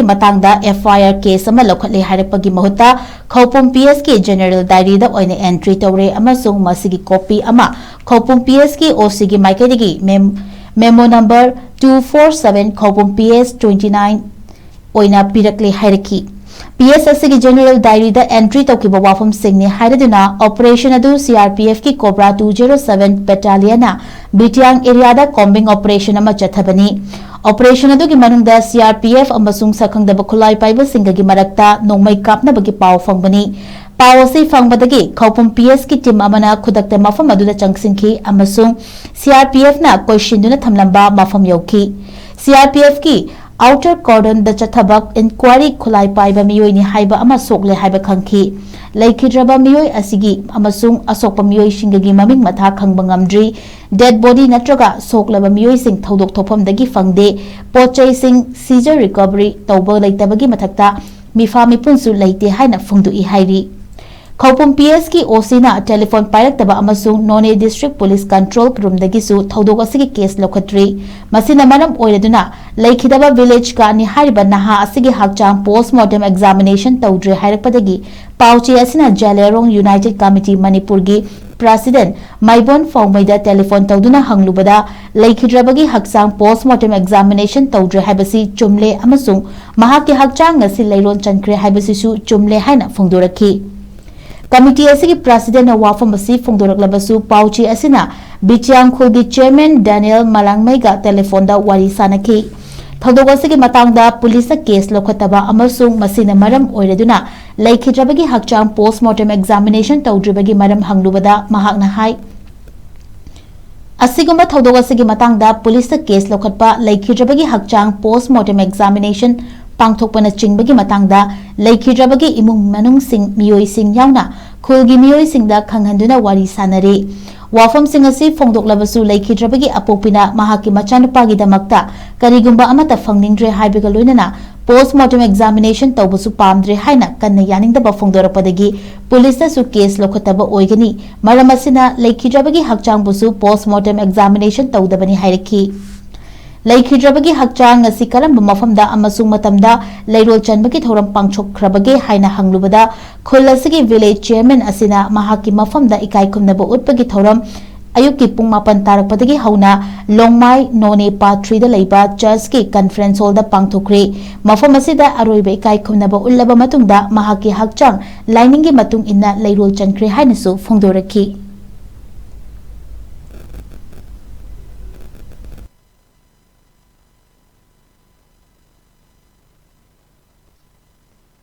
की matangda FIR case ama lokhatle hairapagi mahuta Khoupum PS ki general diary da oine entry tawre amasung masigi copy ama Khoupum PS ki OC ki maikaidagi memo number 247 Khoupum PS 29 oina pirakle hairaki PSS की general diary द entry तौकीबा वाफम सिंगने हाइरदुना operation अदु CRPF की cobra 207 battalion बिटियांग area द कॉम्बिंग ऑपरेशन अमा चथबनी ऑपरेशन अदु की मनुंग द CRPF अमसुंग सखंगदब खुलाई पाइब सिंग की मरक्ता नोंमै कापनबगी पाव फंगबनी पाव से फंगबदगी खौपुम PS की टीम अमना खुदक्ते मफम अदुदा चंगसिंखी अमसुंग CRPF ना क्वेश्चन थमलंबा मफम यौखी CRPF की आउटर कॉर्डन द चथबक इंक्वायरी खुलाई पाइबा मियोइनी हाइबा अमा सोकले हाइबा खंखी लेखिद्रबा मियोइ असिगी अमसुंग असोकपा मियोइ सिंगगी ममिंग मथा खंगबा ngamdri डेड बॉडी नत्रगा सोकलबा मियोइ सिंग थौदोक थोफमदगी फंगदे पोचै सिंग सीजर रिकवरी तौबा लेतबगी मथक्ता मिफा मिपुनसु लेते हाइना फुंगदुई हाइरी Khoupum PS की OC ना टेलीफोन पायरक्तबा अमसुंग नोने डिस्ट्रिक्ट पुलिस कंट्रोल रूम दगिसु थौदोक असगी केस लौखत्रि मसिना मरम ओइरदुना लेखिदबा विलेज का निहारिबा नहा असगी हकचांग पोस्टमार्टम एग्जामिनेशन तौद्रे हाइरकपदगी पाउची असिना जलेरोंग यूनाइटेड कमिटी मणिपुर की प्रेसिडेंट माइबोन फौमैदा टेलीफोन तौदुना हंगलुबदा लेखिद्रबगी हकचांग पोस्टमार्टम एग्जामिनेशन तौद्रे हाइबसी चुमले अमसुंग महाके हकचांग ngasi leiron chankre हाइबसिसु चुमले हाइना फुंगदोरखी कमिटी की प्रेसिडेंट वाफम फोंदोरक्लबसु पाउची असिना बिचियांखुल की चेयरमैन डैनियल मलांगमैगा टेलीफोन दा वारी सानखी थौदोक असगी मतंगदा पुलिस केस लौखतबा अमसुंग मसिना मरम ओइरदुना लेखिद्रबगी हकचांग पोस्टमार्टम एग्जामिनेशन तौद्रिबगी मरम हंगलुबदा महाकना हाई असिगुम्बा थौदोक असगी मतंगदा पुलिस केस लौखतबा लेखिद्रबगी हकचांग पोस्टमार्टम एग्जामिनेशन पांगथोकपना चिंबगी मतंगदा लेखिद्रबगी इमुंग मनुंग सिंग मियोइ सिंग यावना खुलगी मियोइ सिंगदा खंगहंदुना वारी सानरे वाफम सिंग असि फोंदोकलबसु लेखिद्रबगी अपोपिना महाकी मचानुपागी दमक्ता करिगुम्बा अमता फंगनिंद्रे हाइबगा लोइनना पोस्टमार्टम एग्जामिनेशन तौबसु पामद्रे हाइना कन्ना यानिंगदबा फोंदोरपदगी पुलिसनासु केस लौखतबा ओइगनी मरम असिना लेखिद्रबगी हकचांगबुसु पोस्टमार्टम एग्जामिनेशन तौदबनी हाइरखी लेखिद्रबगी हकचांग असि करम मफमदा अमसुंग मतमदा लेरोल चनबगी थौरम पांगछोखख्रबगे हाइना हंगलुबदा खुलसगी विलेज चेयरमैन असिना महाकी मफमदा इकाई खुमनबा उतपगी थौरम अयुकी पुंग 9 तारकपदगी हौना लोंगमाई नोने पार्ट 3 दा लेबा चर्च की कॉन्फ्रेंस हॉल दा पांगथोखरे मफम असिदा अरोइबे इकाई खुमनबा उल्लबा मतुंगदा महाकी हकचांग लाइनिंग गी मतुंग इन्ना लेरोल चनख्रे हाइनसु फोंदोरखी।